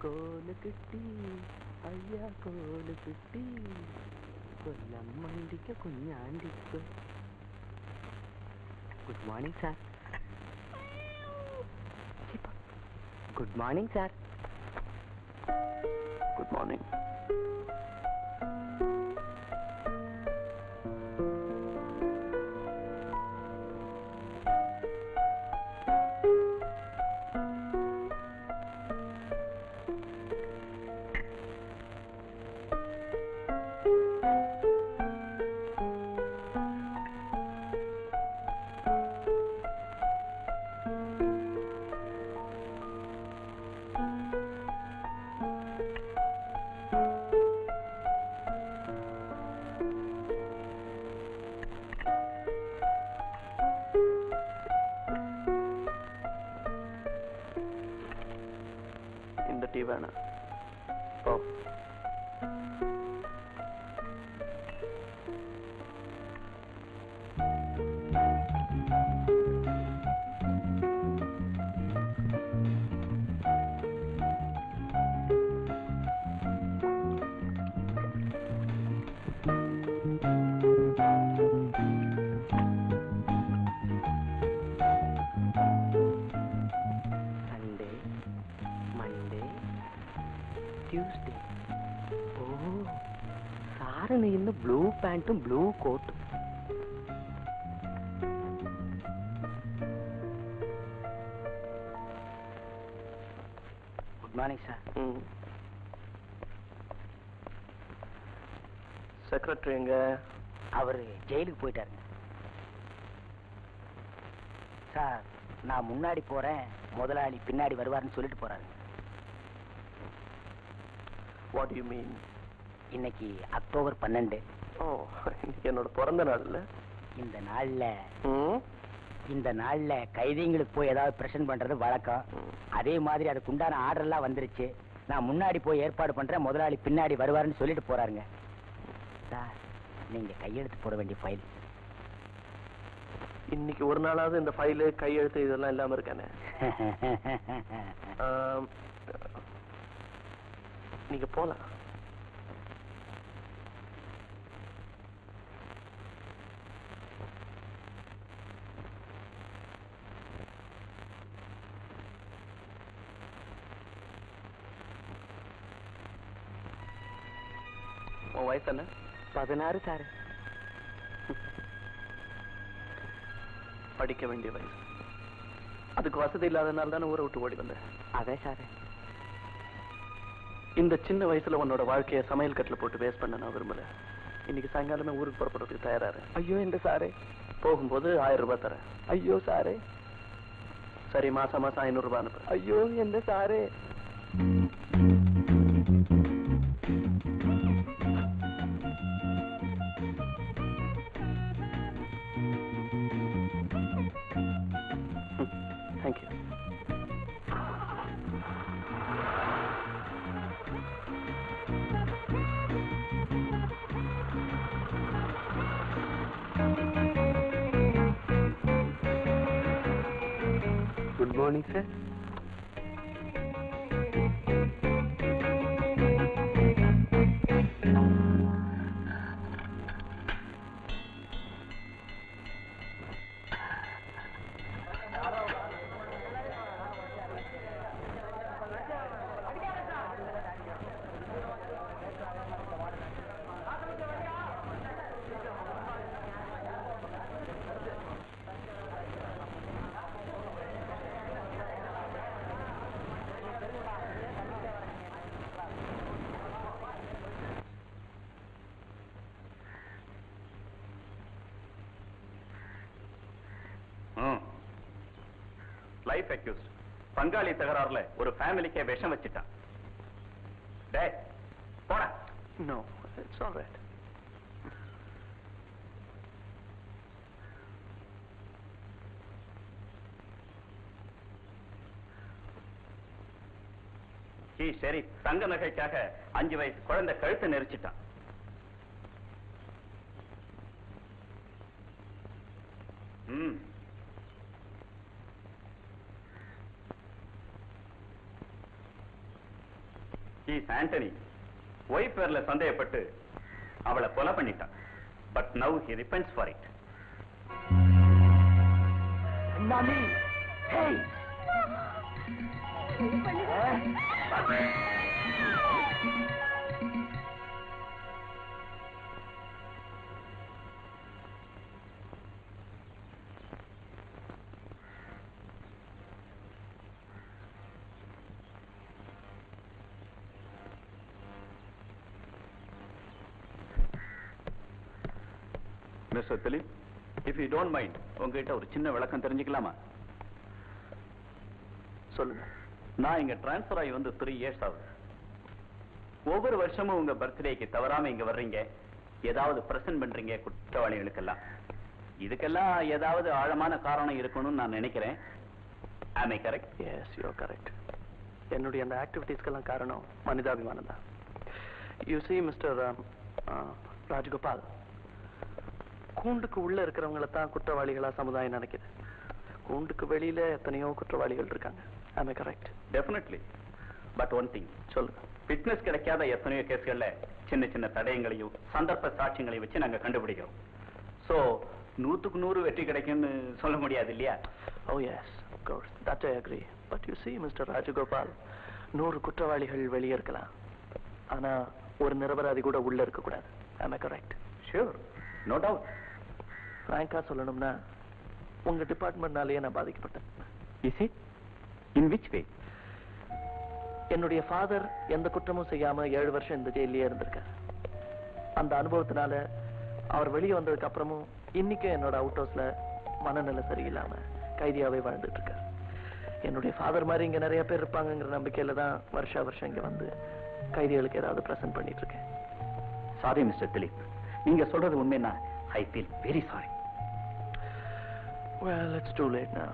கோலு கிட்டி ஐயா கோலு கிட்டி கொல்லம்மண்டிக்க குഞ്ഞാண்டிக்கு. Good morning sir. Good morning sir. Good morning. இந்த டீ வேணாம். ஓ Tuesday. Oh, சாரனு இந்த ப்ளூ பேண்ட்டும் ப்ளூ கோட்டும். Good morning sir. செக்ரட்டரி எங்க? அவர் ஜெயிலுக்கு போயிட்டாருங்க சார். நான் முன்னாடி போறேன், முதலாளி பின்னாடி வருவார்னு சொல்லிட்டு போறாரு. What do you mean? இன்னைக்கு அக்டோபர் 12. ஓ, இன்னைக்கு என்னோட பிறந்த நாள் இல்ல? இந்த நாள்ல கைதிங்களுக்கு போய் ஏதாவது பிரசன்ட் பண்றது வழக்கம். அதே மாதிரி அதுக்கு உண்டான ஆர்டர் எல்லாம் வந்துருச்சு. நான் முன்னாடி போய் ஏற்பாடு பண்றேன், முதலாளி பின்னாடி வருவாருன்னு சொல்லிட்டு போறாருங்க சார். நீங்க கையெழுத்து போட வேண்டிய ஃபைல். இன்னைக்கு ஒரு நாளாவது இந்த ஃபைலு கையெழுத்து இதெல்லாம் இல்லாம இருக்கானே. நீங்க போலாம். உன் வயசு என்ன? 16 சார். படிக்க வேண்டிய வயசு. அதுக்கு வசதி இல்லாதனால தானே ஊரை விட்டு ஓடி வந்தேன். அதே சார். இந்த சின்ன வயசுல உன்னோட வாழ்க்கையை சமையல் கட்டில போட்டு வேஸ்ட் பண்ண நான் விரும்பல. இன்னைக்கு சாயங்காலமே ஊருக்கு புறப்படுறதுக்கு தயாராரு. ஐயோ இந்த சாரே. போகும்போது 1000 ரூபாய் தரேன். ஐயோ சாரே. சரி, மாசம் 500 ரூபாய் அனுப்பு. ஐயோ எந்த சாரே. Thank you. Good morning sir. Life accused பங்காளி தகராறுல ஒரு ஃபேமிலிக்கே விஷம் வச்சிட்டான். டேய் போடா. No, it's all right. சரி, தங்க நகைக்காக 5 வயசு குழந்தை கழுத்தை நெரிச்சிட்டான். ஆண்டனி ஒய்ஃப் பேர்ல சந்தேகப்பட்டு அவளை கொலை பண்ணிட்டான். But now he repents for it. மாமி, hey mister Dilip, if you don't mind உங்ககிட்ட ஒரு சின்ன விளக்கம் தெரிஞ்சுக்கலாமா? சொல்லுங்க. நான் இங்க டிரான்ஸ்பர் ஆகி வந்து 3 இயர்ஸ் ஆகுது. ஒவ்வொரு வருஷமும் உங்க பர்த்டேக்கு தவறாம இங்க வர்றீங்க, ஏதாவது பிரசன்ட் பண்றீங்க குற்றவாளிகளுக்கெல்லாம். இதுக்கெல்லாம் ஏதாவது ஆழமான காரணம் இருக்கணும்னு நான் நினைக்கிறேன். Am I correct? Yes, you are correct. என்னுடைய அந்த ஆக்டிவிட்டீஸ்க்கெல்லாம் காரணம் மனிதாபிமானம் தான். யூ see மிஸ்டர் ராஜகோபால், கூண்டுக்கு உள்ள இருக்கிறவங்கள தான் குற்றவாளிகளா சமுதாயம் நினைக்குது. கூண்டுக்கு வெளியில எத்தனையோ குற்றவாளிகள் இருக்காங்க. Am I correct? Definitely. But one thing. சொல்லுங்க. ஃபிட்னஸ் கிடைக்காத எத்தனையோ கேஸ்கள்ல சின்ன சின்ன தடயங்களையும் சந்தர்ப்ப சாட்சியங்களையும் வச்சு நாங்க கண்டுபிடிக்கிறோம். சோ 100க்கு 100 வெற்றி கிடைக்கும்னு சொல்ல முடியாது இல்லையா? Oh yes, of course. That I agree. But you see Mr. Rajagopal, 100 குற்றவாளிகள் வெளியே இருக்கலாம், ஆனா ஒரு நிரபராதி கூட உள்ள இருக்க கூடாது. Am I correct? Sure. No doubt. ஃப்ராங்கா சொல்லணும்னா உங்க டிபார்ட்மெண்ட்னாலேயே நான் பாதிக்கப்பட்டேன். Is it? In which way? என்னுடைய ஃபாதர் எந்த குற்றமும் செய்யாம 7 வருஷம் இந்த ஜெயிலே இருந்திருக்கார். அந்த அனுபவத்தினால அவர் வெளியே வந்ததுக்கு அப்புறமும் இன்னைக்கு என்னோட அவுட் ஹவுஸ்ல மனநிலை சரியில்லாம கைதியாவே வாழ்ந்துட்டு இருக்கார். என்னுடைய ஃபாதர் மாதிரி இங்க நிறைய பேர் இருப்பாங்கிற நம்பிக்கையில தான் வருஷம் இங்க வந்து கைதிகளுக்கு ஏதாவது பிரசன்ட் பண்ணிட்டு இருக்கேன். சாரி மிஸ்டர் திலீப், நீங்க சொல்றது உண்மைன்னா I feel very sorry. Well, it's too late now.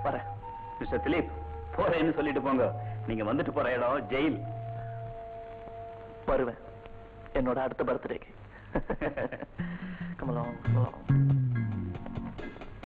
வரேன். மிஸ்டர் திலீப், போறேன்னு சொல்லிட்டு போங்க. நீங்க வந்துட்டு போற இடம் ஜெயில். வருவேன் என்னோட அடுத்த பர்த்டேக்கு. Come along, come along.